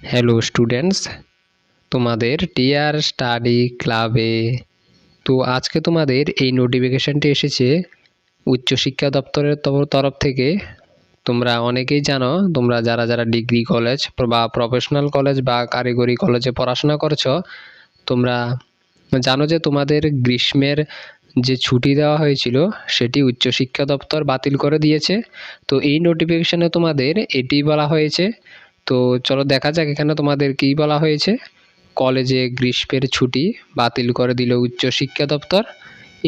Hello students, তোমাদের TR study ক্লাবে। তো আজকে তোমাদের এই নোটিফিকেশানটি এসেছে উচ্চশিক্ষা দপ্তরের তরফ থেকে। তোমরা অনেকেই জানো, তোমরা যারা যারা ডিগ্রি কলেজ বা প্রফেশনাল কলেজ বা কারিগরি কলেজে পড়াশোনা করছো, তোমরা জানো যে তোমাদের গ্রীষ্মের যে ছুটি দেওয়া হয়েছিল সেটি উচ্চশিক্ষা দপ্তর বাতিল করে দিয়েছে। তো এই নোটিফিকেশানে তোমাদের এটি বলা হয়েছে। তো চলো দেখা যাক এখানে তোমাদের কী বলা হয়েছে। কলেজে গ্রীষ্মের ছুটি বাতিল করে দিল উচ্চশিক্ষা দপ্তর।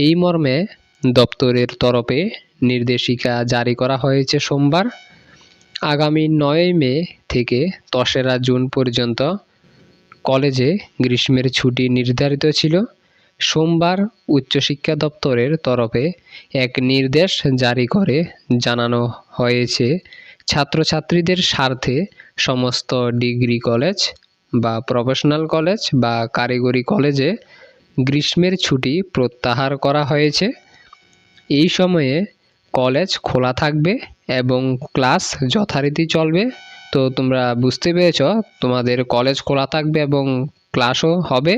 এই মর্মে দপ্তরের তরফে নির্দেশিকা জারি করা হয়েছে সোমবার। আগামী 9 মে থেকে 10 জুন পর্যন্ত কলেজে গ্রীষ্মের ছুটি নির্ধারিত ছিল। সোমবার উচ্চশিক্ষা দপ্তরের তরফে এক নির্দেশ জারি করে জানানো হয়েছে, ছাত্রছাত্রীদের স্বার্থে সমস্ত ডিগ্রি কলেজ বা প্রফেশনাল কলেজ বা কারিগরি কলেজে গ্রীষ্মের ছুটি প্রত্যাহার করা হয়েছে। এই সময়ে কলেজ খোলা থাকবে এবং ক্লাস যথারীতি চলবে। তো তোমরা বুঝতে পেরেছ, তোমাদের কলেজ খোলা থাকবে এবং ক্লাসও হবে।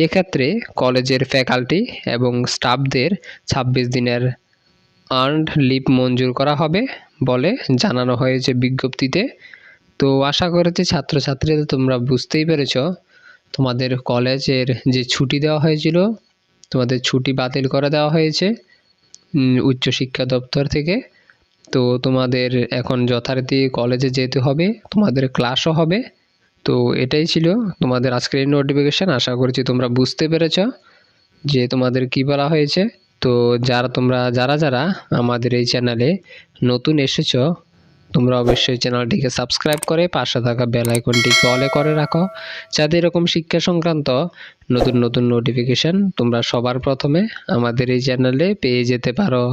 এক্ষেত্রে কলেজের ফ্যাকাল্টি এবং স্টাফদের 26 দিনের আর্নড লিভ মঞ্জুর করা হবে বলে জানানো হয়েছে বিজ্ঞপ্তিতে। তো আশা করছি ছাত্রছাত্রীদের তোমরা বুঝতেই পেরেছ, তোমাদের কলেজের যে ছুটি দেওয়া হয়েছিল, তোমাদের ছুটি বাতিল করে দেওয়া হয়েছে উচ্চশিক্ষা দপ্তর থেকে। তো তোমাদের এখন যথারীতি কলেজে যেতে হবে, তোমাদের ক্লাসও হবে। তো এটাই ছিল তোমাদের আজকের এই নোটিফিকেশান। আশা করছি তোমরা বুঝতে পেরেছ যে তোমাদের কি বলা হয়েছে। তো যারা যারা আমাদের এই চ্যানেলে নতুন এসেছো, তোমরা অবশ্যই চ্যানেলটিকে সাবস্ক্রাইব করে পাশে থাকা বেল আইকনটিকে অলে করে রাখো, যাতে এরকম শিক্ষা সংক্রান্ত নতুন নতুন নোটিফিকেশান তোমরা সবার প্রথমে আমাদের এই চ্যানেলে পেয়ে যেতে পারো।